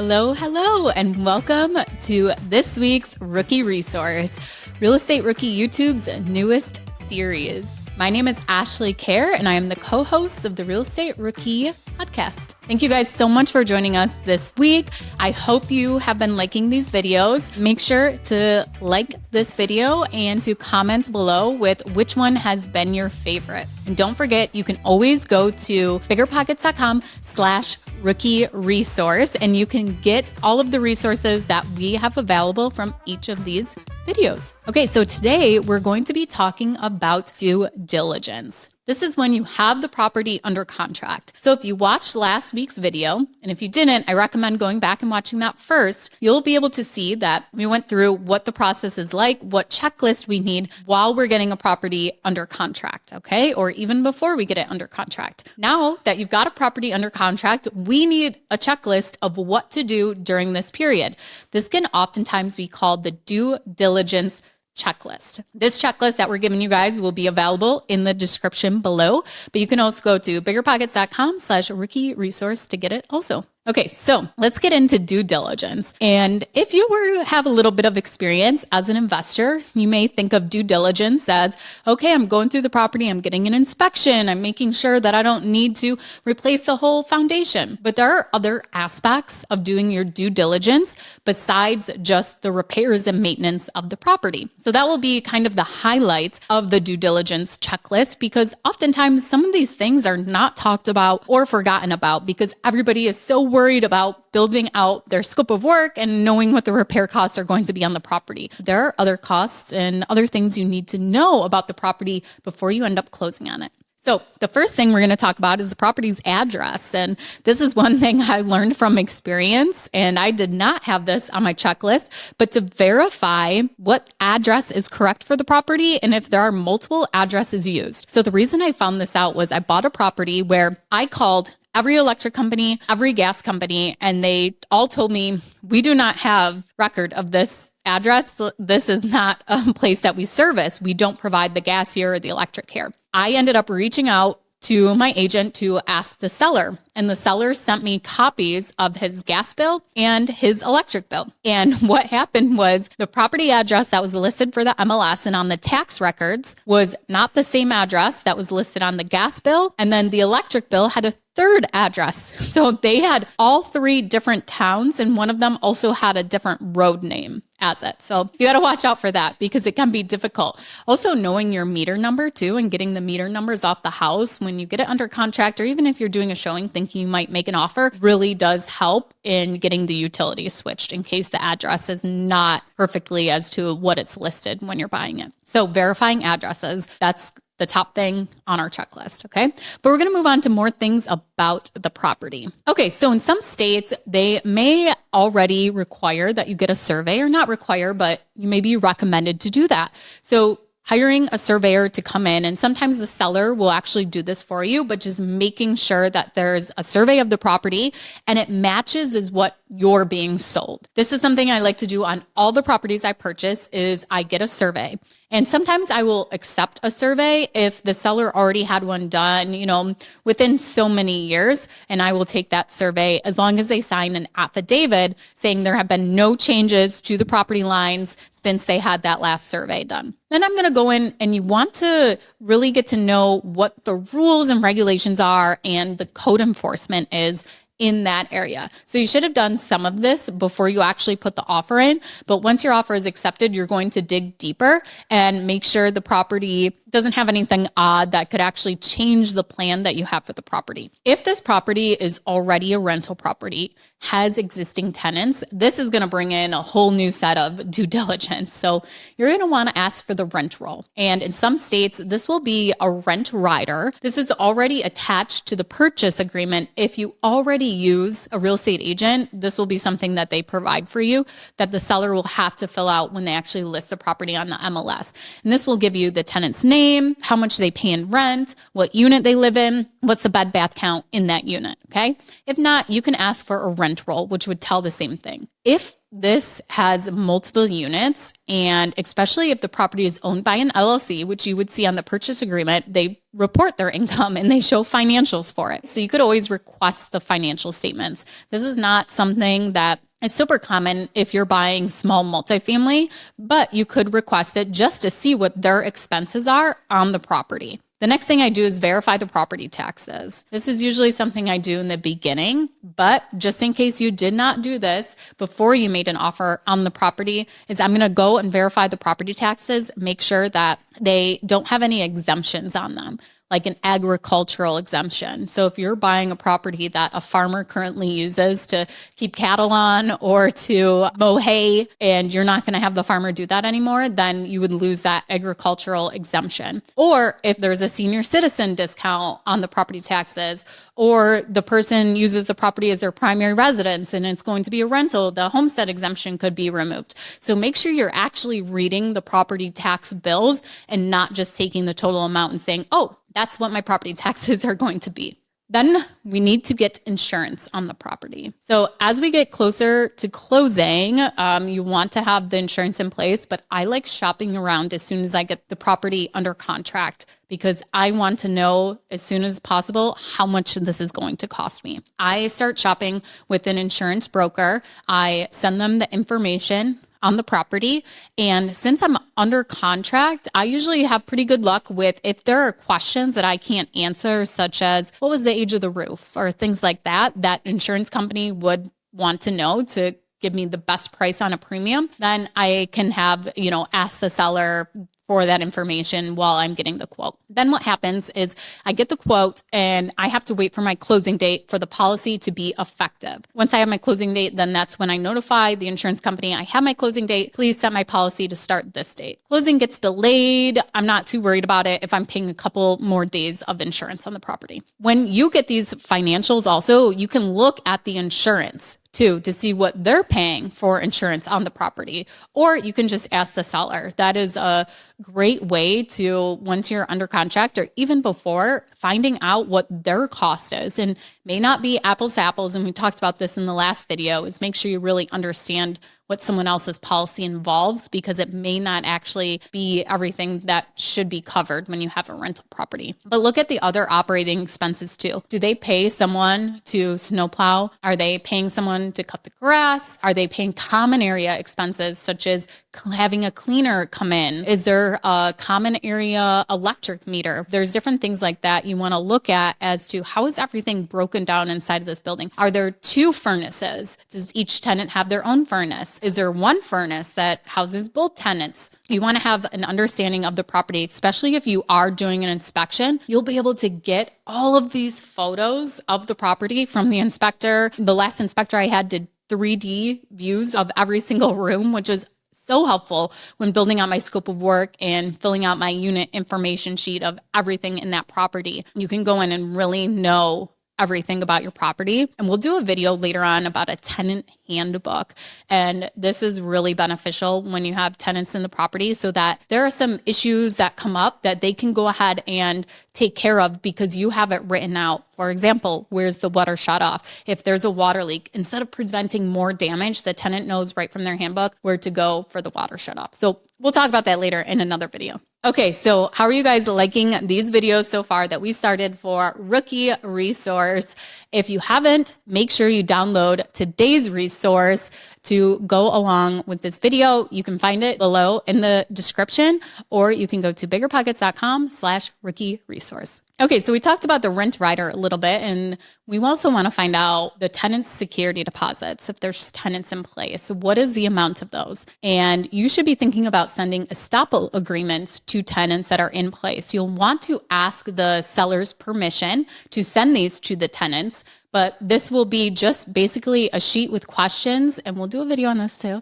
Hello, and welcome to this week's Rookie Resource, Real Estate Rookie YouTube's newest series. My name is Ashley Kerr, and I am the co-host of the Real Estate Rookie podcast. Thank you guys so much for joining us this week. I hope you have been liking these videos. Make sure to like this video and to comment below with which one has been your favorite. And don't forget, you can always go to biggerpockets.com/rookie resource, and you can get all of the resources that we have available from each of these videos. Okay, so today we're going to be talking about due diligence. This is when you have the property under contract. So if you watched last week's video, and if you didn't, I recommend going back and watching that first. You'll be able to see that we went through what the process is like, what checklist we need while we're getting a property under contract, okay? Or even before we get it under contract. Now that you've got a property under contract, we need a checklist of what to do during this period. This can oftentimes be called the due diligence checklist. This checklist that we're giving you guys will be available in the description below, but you can also go to biggerpockets.com/rookie resource to get it also. Okay, so let's get into due diligence. And if you have a little bit of experience as an investor, you may think of due diligence as, okay, I'm going through the property, I'm getting an inspection, I'm making sure that I don't need to replace the whole foundation. But there are other aspects of doing your due diligence besides just the repairs and maintenance of the property. So that will be kind of the highlights of the due diligence checklist, because oftentimes some of these things are not talked about or forgotten about because everybody is so worried about building out their scope of work and knowing what the repair costs are going to be on the property. There are other costs and other things you need to know about the property before you end up closing on it. So the first thing we're going to talk about is the property's address. And this is one thing I learned from experience, and I did not have this on my checklist, but to verify what address is correct for the property and if there are multiple addresses used. So the reason I found this out was I bought a property where I called every electric company, every gas company, and they all told me, we do not have record of this address. This is not a place that we service. We don't provide the gas here or the electric here. I ended up reaching out to my agent to ask the seller, and the seller sent me copies of his gas bill and his electric bill. And what happened was the property address that was listed for the MLS and on the tax records was not the same address that was listed on the gas bill. And then the electric bill had a third address. So they had all three different towns, and one of them also had a different road name as it. So you got to watch out for that because it can be difficult. Also knowing your meter number too, and getting the meter numbers off the house when you get it under contract, or even if you're doing a showing thinking you might make an offer, really does help in getting the utilities switched in case the address is not perfectly as to what it's listed when you're buying it. So verifying addresses, that's the top thing on our checklist, okay? But we're gonna move on to more things about the property. Okay, so in some states, they may already require that you get a survey, or not require, but you may be recommended to do that. So hiring a surveyor to come in, and sometimes the seller will actually do this for you, but just making sure that there's a survey of the property and it matches is what you're being sold. This is something I like to do on all the properties I purchase is I get a survey. And sometimes I will accept a survey if the seller already had one done, within so many years, and I will take that survey as long as they sign an affidavit saying there have been no changes to the property lines since they had that last survey done. Then I'm going to go in, and you want to really get to know what the rules and regulations are and the code enforcement is in that area. So you should have done some of this before you actually put the offer in. But once your offer is accepted, you're going to dig deeper and make sure the property doesn't have anything odd that could actually change the plan that you have for the property. If this property is already a rental property, has existing tenants, this is going to bring in a whole new set of due diligence. So you're going to want to ask for the rent roll. And in some states, this will be a rent rider. This is already attached to the purchase agreement. If you already use a real estate agent, this will be something that they provide for you that the seller will have to fill out when they actually list the property on the MLS. And this will give you the tenant's name, how much they pay in rent, what unit they live in, what's the bed bath count in that unit, okay? If not, you can ask for a rent roll, which would tell the same thing. If this has multiple units, and especially if the property is owned by an LLC, which you would see on the purchase agreement, they report their income and they show financials for it. So you could always request the financial statements. This is not something that is super common if you're buying small multifamily, but you could request it just to see what their expenses are on the property. The next thing I do is verify the property taxes. This is usually something I do in the beginning, but just in case you did not do this before you made an offer on the property, is I'm gonna go and verify the property taxes, make sure that they don't have any exemptions on them, like an agricultural exemption. So if you're buying a property that a farmer currently uses to keep cattle on or to mow hay, and you're not gonna have the farmer do that anymore, then you would lose that agricultural exemption. Or if there's a senior citizen discount on the property taxes, or the person uses the property as their primary residence and it's going to be a rental, the homestead exemption could be removed. So make sure you're actually reading the property tax bills and not just taking the total amount and saying, oh, that's what my property taxes are going to be. Then we need to get insurance on the property. So as we get closer to closing, you want to have the insurance in place, but I like shopping around as soon as I get the property under contract because I want to know as soon as possible how much this is going to cost me. I start shopping with an insurance broker. I send them the information on the property. And since I'm under contract, I usually have pretty good luck with if there are questions that I can't answer, such as what was the age of the roof or things like that, that insurance company would want to know to give me the best price on a premium, then I can have, ask the seller for that information while I'm getting the quote. Then what happens is I get the quote and I have to wait for my closing date for the policy to be effective. Once I have my closing date, then that's when I notify the insurance company, I have my closing date, please set my policy to start this date. Closing gets delayed. I'm not too worried about it if I'm paying a couple more days of insurance on the property. When you get these financials also, you can look at the insurance too, to see what they're paying for insurance on the property, or you can just ask the seller. That is a great way to, once you're under contract or even before, finding out what their cost is, and may not be apples to apples. And we talked about this in the last video, is make sure you really understand what someone else's policy involves, because it may not actually be everything that should be covered when you have a rental property. But look at the other operating expenses too. Do they pay someone to snowplow? Are they paying someone to cut the grass? Are they paying common area expenses such as having a cleaner come in? Is there a common area electric meter? There's different things like that you want to look at as to how is everything broken down inside of this building. Are there two furnaces? Does each tenant have their own furnace? Is there one furnace that houses both tenants? You want to have an understanding of the property, especially if you are doing an inspection. You'll be able to get all of these photos of the property from the inspector. The last inspector I had did 3D views of every single room, which is so helpful when building out my scope of work and filling out my unit information sheet of everything in that property. You can go in and really know everything about your property. And we'll do a video later on about a tenant handbook. And this is really beneficial when you have tenants in the property, so that there are some issues that come up that they can go ahead and take care of because you have it written out. For example, where's the water shut off? If there's a water leak, instead of preventing more damage, the tenant knows right from their handbook where to go for the water shut off. So we'll talk about that later in another video. Okay, so how are you guys liking these videos so far that we started for Rookie Resource? If you haven't, make sure you download today's resource to go along with this video. You can find it below in the description, or you can go to biggerpockets.com/rookie resource. Okay, so we talked about the rent rider a little bit, and we also want to find out the tenant's security deposits. If there's tenants in place, what is the amount of those? And you should be thinking about sending estoppel agreements to tenants that are in place. You'll want to ask the seller's permission to send these to the tenants, but this will be just basically a sheet with questions, and we'll do a video on this too,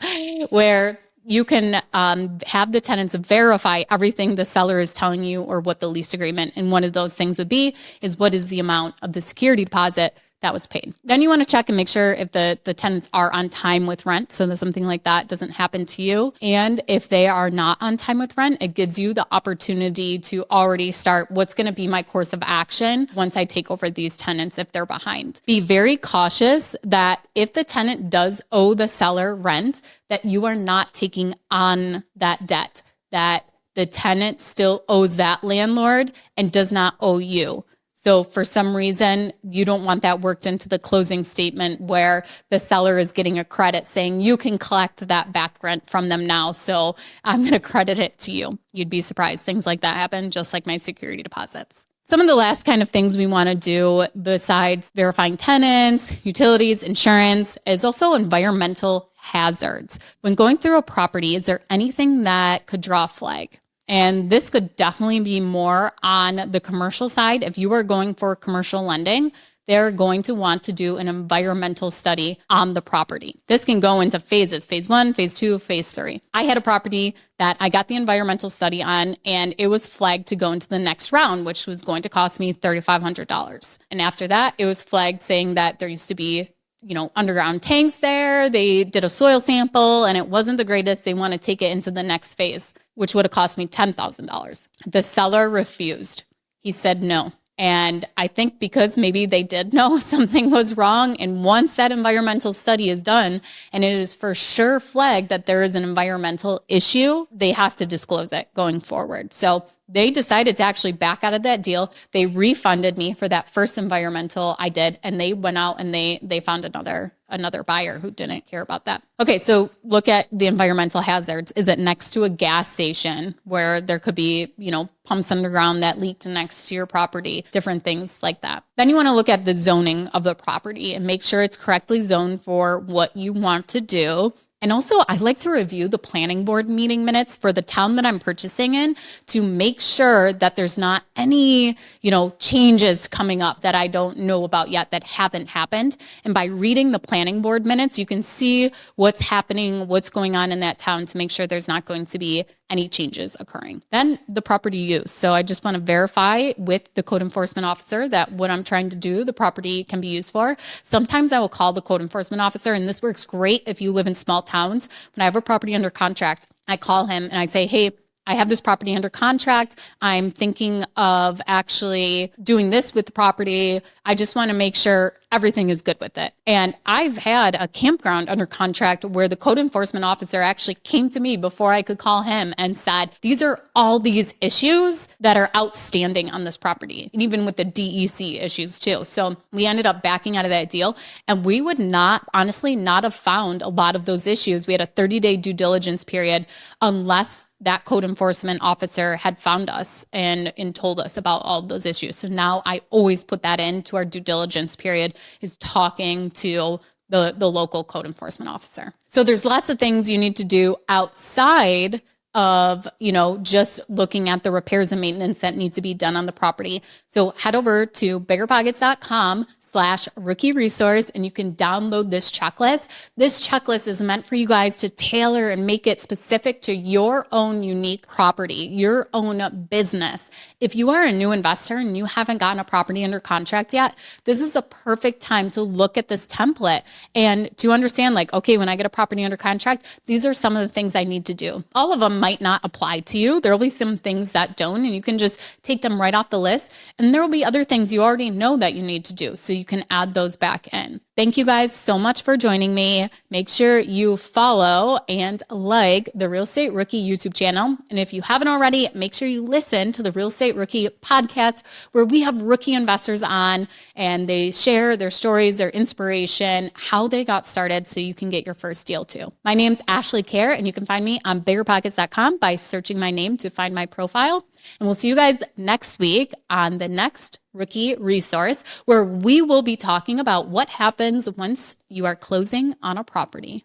where you can have the tenants verify everything the seller is telling you or what the lease agreement, and one of those things would be is what is the amount of the security deposit that was paid. Then you want to check and make sure if the tenants are on time with rent, so that something like that doesn't happen to you. And if they are not on time with rent, it gives you the opportunity to already start what's going to be my course of action once I take over these tenants if they're behind. Be very cautious that if the tenant does owe the seller rent, that you are not taking on that debt, that the tenant still owes that landlord and does not owe you. So for some reason, you don't want that worked into the closing statement where the seller is getting a credit saying you can collect that back rent from them now, so I'm going to credit it to you. You'd be surprised. Things like that happen, just like my security deposits. Some of the last kind of things we want to do besides verifying tenants, utilities, insurance is also environmental hazards. When going through a property, is there anything that could draw a flag? And this could definitely be more on the commercial side. If you are going for commercial lending, they're going to want to do an environmental study on the property. This can go into phases, phase 1, phase 2, phase 3. I had a property that I got the environmental study on, and it was flagged to go into the next round, which was going to cost me $3,500. And after that, it was flagged saying that there used to be underground tanks there. They did a soil sample and it wasn't the greatest. They want to take it into the next phase, which would have cost me $10,000. The seller refused. He said no. And I think because maybe they did know something was wrong. And once that environmental study is done and it is for sure flagged that there is an environmental issue, they have to disclose it going forward. So they decided to actually back out of that deal. They refunded me for that first environmental I did, and they went out and they found another buyer who didn't care about that. Okay, so look at the environmental hazards. Is it next to a gas station where there could be, pumps underground that leaked next to your property, different things like that. Then you want to look at the zoning of the property and make sure it's correctly zoned for what you want to do. And also, I like to review the planning board meeting minutes for the town that I'm purchasing in to make sure that there's not any, changes coming up that I don't know about yet that haven't happened. And by reading the planning board minutes, you can see what's happening, what's going on in that town to make sure there's not going to be any changes occurring. Then the property use. So I just want to verify with the code enforcement officer that what I'm trying to do, the property can be used for. Sometimes I will call the code enforcement officer, and this works great if you live in small towns. When I have a property under contract, I call him and I say, hey, I have this property under contract. I'm thinking of actually doing this with the property. I just want to make sure everything is good with it. And I've had a campground under contract where the code enforcement officer actually came to me before I could call him and said, these are all these issues that are outstanding on this property, and even with the DEC issues too. So we ended up backing out of that deal, and we would honestly not have found a lot of those issues. We had a 30-day due diligence period unless that code enforcement officer had found us and told us about all of those issues. So now I always put that into our due diligence period, is talking to the local code enforcement officer. So there's lots of things you need to do outside of, just looking at the repairs and maintenance that needs to be done on the property. So head over to biggerpockets.com/rookie resource, and you can download this checklist. This checklist is meant for you guys to tailor and make it specific to your own unique property, your own business. If you are a new investor and you haven't gotten a property under contract yet, this is a perfect time to look at this template and to understand, okay, when I get a property under contract, these are some of the things I need to do. All of them might not apply to you. There will be some things that don't, and you can just take them right off the list. And there will be other things you already know that you need to do, so you can add those back in. Thank you guys so much for joining me. Make sure you follow and like the Real Estate Rookie YouTube channel. And if you haven't already, make sure you listen to the Real Estate Rookie podcast, where we have rookie investors on and they share their stories, their inspiration, how they got started, so you can get your first deal too. My name's Ashley Kerr, and you can find me on BiggerPockets.com by searching my name to find my profile. And we'll see you guys next week on the next Rookie Resource, where we will be talking about what happens once you are closing on a property.